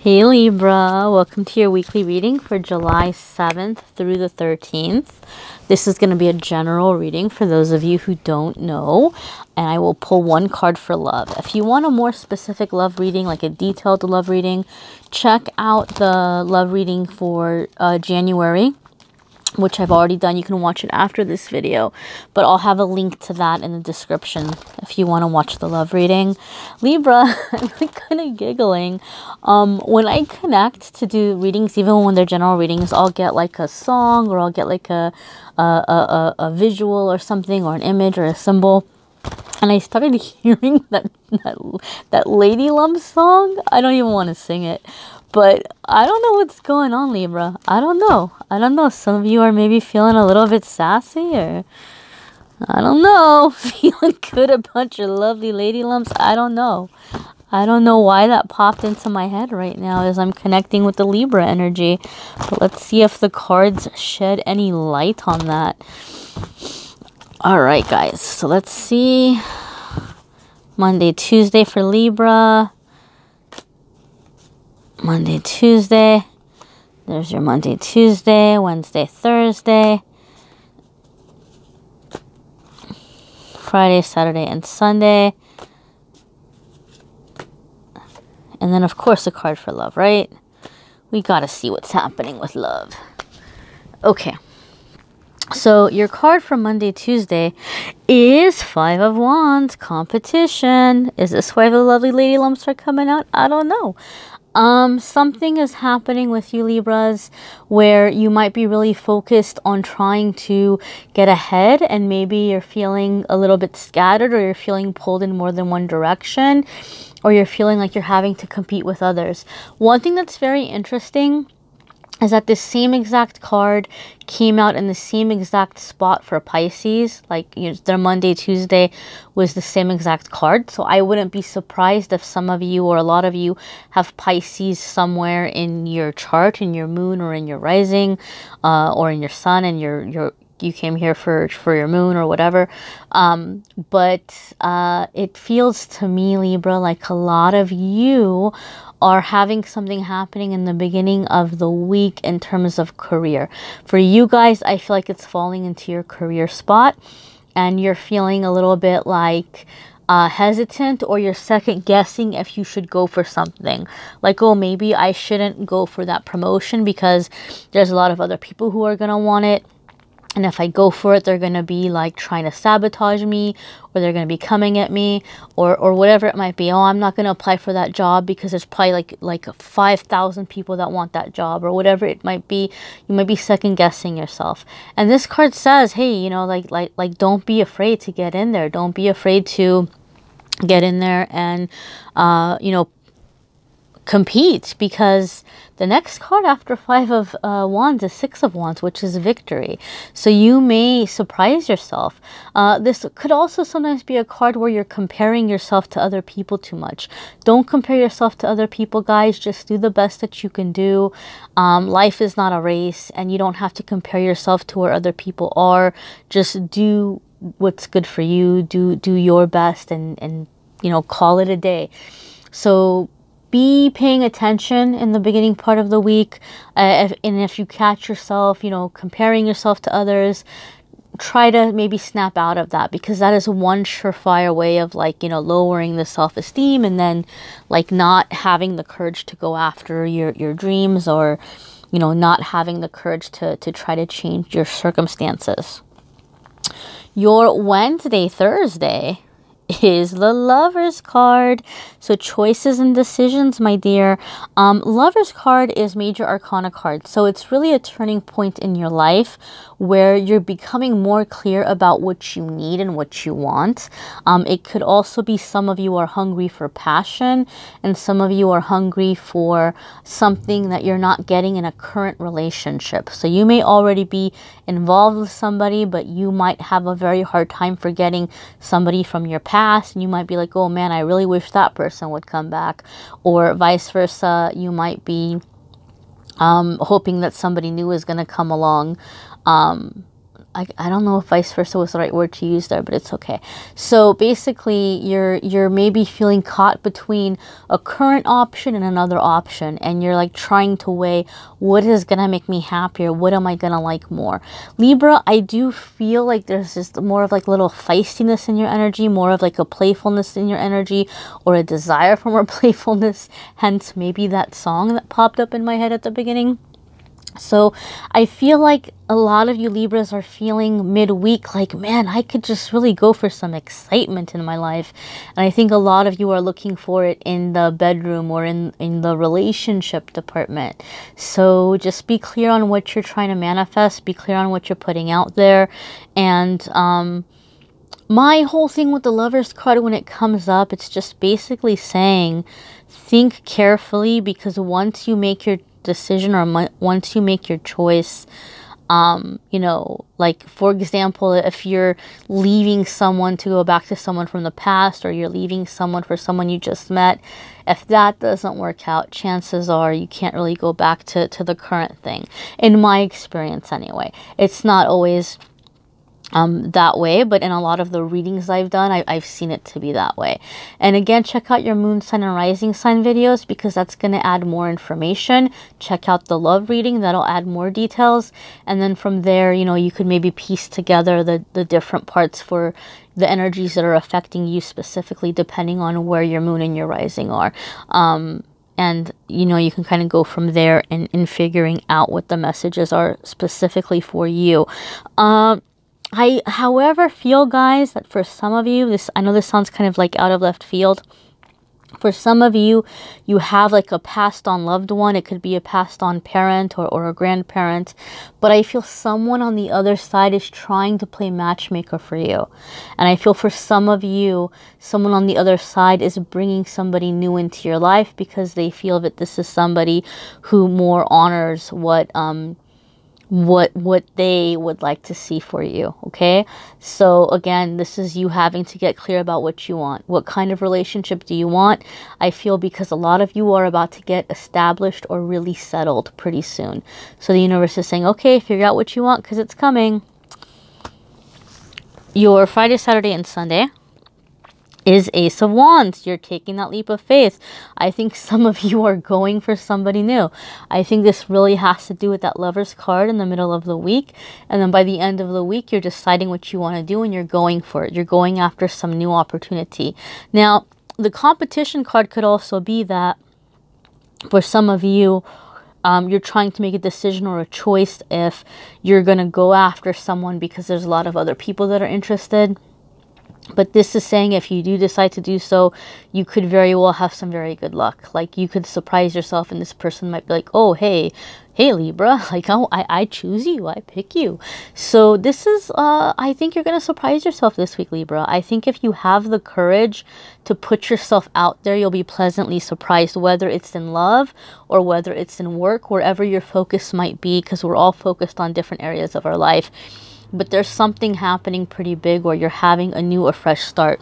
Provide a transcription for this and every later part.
Hey Libra, welcome to your weekly reading for July 7th through the 13th. This is going to be a general reading for those of you who don't know, and I will pull one card for love. If you want a more specific love reading, like a detailed love reading, check out the love reading for January, which I've already done. You can watch it after this video, but I'll have a link to that in the description if you want to watch the love reading. Libra, I'm like kind of giggling. When I connect to do readings, even when they're general readings, I'll get like a song, or I'll get like a visual or something, or an image or a symbol. And I started hearing that Lady Lump song. I don't even want to sing it. But I don't know what's going on, Libra. I don't know. Some of you are maybe feeling a little bit sassy, or I don't know, feeling good about your lovely lady lumps. I don't know. I don't know why that popped into my head right now as I'm connecting with the Libra energy. But let's see if the cards shed any light on that. All right, guys. So let's see. Monday, Tuesday for Libra. Monday, Tuesday. There's your Monday, Tuesday, Wednesday, Thursday, Friday, Saturday, and Sunday. And then, of course, a card for love, right? We got to see what's happening with love. Okay. So your card for Monday, Tuesday is Five of Wands, competition. Is this why the lovely lady lumps are coming out? I don't know. Something is happening with you, Libras, where you might be really focused on trying to get ahead, and maybe you're feeling a little bit scattered, or you're feeling pulled in more than one direction, or you're feeling like you're having to compete with others. One thing that's very interesting is that this same exact card came out in the same exact spot for Pisces. Like, you know, their Monday, Tuesday was the same exact card. So I wouldn't be surprised if some of you, or a lot of you, have Pisces somewhere in your chart, in your moon, or in your rising, or in your sun, and you came here for your moon or whatever. But it feels to me, Libra, like a lot of you are having something happening in the beginning of the week in terms of career. For you guys, I feel like it's falling into your career spot, and you're feeling a little bit like hesitant, or you're second guessing if you should go for something. Like, oh, maybe I shouldn't go for that promotion because there's a lot of other people who are going to want it. And if I go for it, they're going to be like trying to sabotage me, or they're going to be coming at me, or whatever it might be. Oh, I'm not going to apply for that job because there's probably like 5,000 people that want that job, or whatever it might be. You might be second guessing yourself. And this card says, hey, you know, like don't be afraid to get in there. Don't be afraid to get in there and, you know, compete, because the next card after Five of Wands is Six of Wands, which is victory. So you may surprise yourself. This could also sometimes be a card where you're comparing yourself to other people too much. Don't compare yourself to other people, guys. Just do the best that you can do. Life is not a race, and you don't have to compare yourself to where other people are. Just do what's good for you. Do your best, and you know, call it a day. So be paying attention in the beginning part of the week. And if you catch yourself, you know, comparing yourself to others, try to maybe snap out of that, because that is one surefire way of, like, you know, lowering the self-esteem, and then like not having the courage to go after your dreams, or, you know, not having the courage to try to change your circumstances. Your Wednesday, Thursday is the Lover's card. So choices and decisions, my dear. Lover's card is major arcana card. So it's really a turning point in your life where you're becoming more clear about what you need and what you want. It could also be some of you are hungry for passion, and some of you are hungry for something that you're not getting in a current relationship. So you may already be involved with somebody, but you might have a very hard time forgetting somebody from your past, and you might be like, oh man, I really wish that person would come back, or vice versa. You might be hoping that somebody new is going to come along. I don't know if vice versa was the right word to use there, but it's okay. So basically, you're maybe feeling caught between a current option and another option, and you're like trying to weigh what is gonna make me happier, what am I gonna like more. Libra, I do feel like there's just more of like a little feistiness in your energy, more of like a playfulness in your energy, or a desire for more playfulness, hence maybe that song that popped up in my head at the beginning. So I feel like a lot of you Libras are feeling midweek like, man, I could just really go for some excitement in my life. And I think a lot of you are looking for it in the bedroom or in the relationship department. So just be clear on what you're trying to manifest. Be clear on what you're putting out there. And my whole thing with the Lovers card when it comes up, it's just basically saying, think carefully, because once you make your decision or once you make your choice, you know, like for example, if you're leaving someone to go back to someone from the past, or you're leaving someone for someone you just met, if that doesn't work out, chances are you can't really go back to the current thing. In my experience anyway, it's not always that way, but in a lot of the readings I've done, I've seen it to be that way. And again, check out your moon sign and rising sign videos, because that's going to add more information. Check out the love reading, that'll add more details. And then from there, you know, you could maybe piece together the different parts for the energies that are affecting you specifically, depending on where your moon and your rising are. And, you know, you can kind of go from there in figuring out what the messages are specifically for you. I, however, feel, guys, that for some of you, I know this sounds kind of like out of left field. For some of you, you have like a passed on loved one. It could be a passed on parent or a grandparent. But I feel someone on the other side is trying to play matchmaker for you. And I feel for some of you, someone on the other side is bringing somebody new into your life, because they feel that this is somebody who more honors what they would like to see for you. Okay, so again, this is you having to get clear about what you want. What kind of relationship do you want? I feel because a lot of you are about to get established or really settled pretty soon. So the universe is saying, okay, figure out what you want, because it's coming. Your Friday, Saturday, and Sunday is Ace of Wands. You're taking that leap of faith. I think some of you are going for somebody new. I think this really has to do with that Lovers card in the middle of the week. And then by the end of the week, you're deciding what you want to do and you're going for it. You're going after some new opportunity. Now, the competition card could also be that for some of you, you're trying to make a decision or a choice if you're going to go after someone because there's a lot of other people that are interested. But this is saying if you do decide to do so, you could very well have some very good luck. Like you could surprise yourself and this person might be like, oh, hey Libra, like, oh, I choose you, I pick you. So this is, I think you're going to surprise yourself this week, Libra. I think if you have the courage to put yourself out there, you'll be pleasantly surprised, whether it's in love or whether it's in work, wherever your focus might be, because we're all focused on different areas of our life. But there's something happening pretty big where you're having a new or fresh start.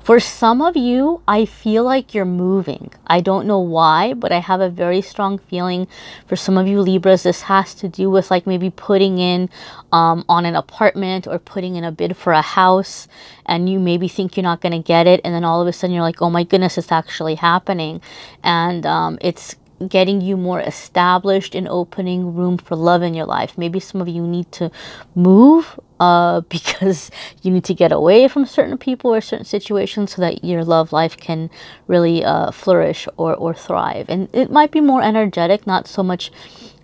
For some of you, I feel like you're moving. I don't know why, but I have a very strong feeling for some of you Libras, this has to do with like maybe putting in on an apartment or putting in a bid for a house, and you maybe think you're not going to get it. And then all of a sudden you're like, oh my goodness, it's actually happening. And it's getting you more established and opening room for love in your life. Maybe some of you need to move because you need to get away from certain people or certain situations so that your love life can really flourish or thrive. And it might be more energetic, not so much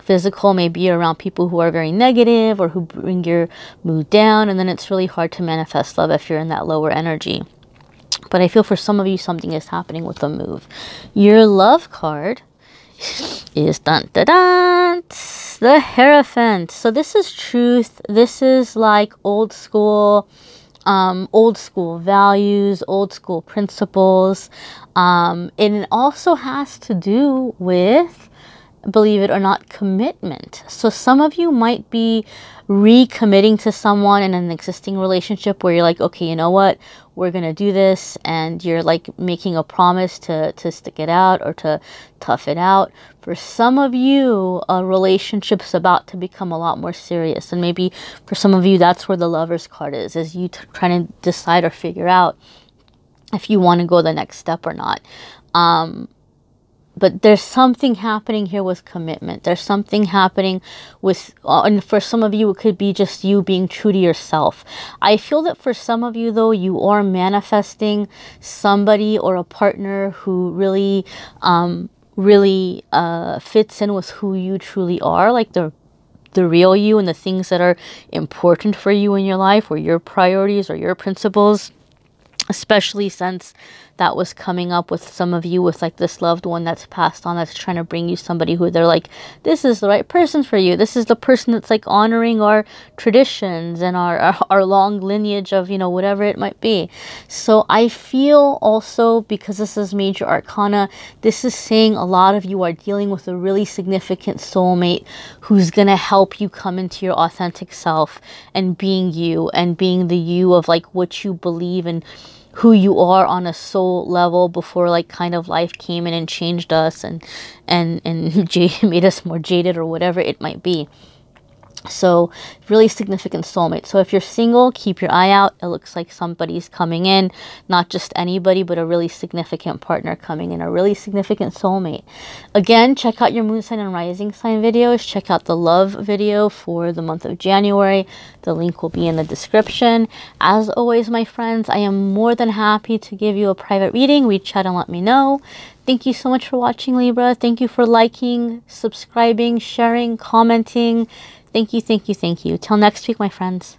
physical. Maybe you're around people who are very negative or who bring your mood down, and then it's really hard to manifest love if you're in that lower energy. But I feel for some of you something is happening with a move. Your love card is dun, dun, dun, the Hierophant. So this is truth. This is like old school values, old school principles. And it also has to do with believe it or not, commitment. So some of you might be recommitting to someone in an existing relationship where you're like, okay, you know what, we're gonna do this, and you're like making a promise to stick it out or to tough it out. For some of you, a relationship's about to become a lot more serious, and maybe for some of you, that's where the Lover's card is you trying to decide or figure out if you want to go the next step or not. But there's something happening here with commitment. There's something happening with, and for some of you, it could be just you being true to yourself. I feel that for some of you, though, you are manifesting somebody or a partner who really, fits in with who you truly are, like the real you and the things that are important for you in your life, or your priorities or your principles. Especially since that was coming up with some of you with like this loved one that's passed on, that's trying to bring you somebody who they're like, this is the right person for you. This is the person that's like honoring our traditions and our long lineage of, you know, whatever it might be. So I feel also, because this is major arcana, this is saying a lot of you are dealing with a really significant soulmate who's going to help you come into your authentic self and being you, and being the you of like what you believe and who you are on a soul level before like kind of life came in and changed us and made us more jaded or whatever it might be. So really significant soulmate. So if you're single, keep your eye out. It looks like somebody's coming in, not just anybody, but a really significant partner coming in, a really significant soulmate. Again, check out your moon sign and rising sign videos. Check out the love video for the month of January. The link will be in the description. As always, my friends, I am more than happy to give you a private reading. Reach out and let me know. Thank you so much for watching, Libra. Thank you for liking, subscribing, sharing, commenting. Thank you, thank you, thank you. Till next week, my friends.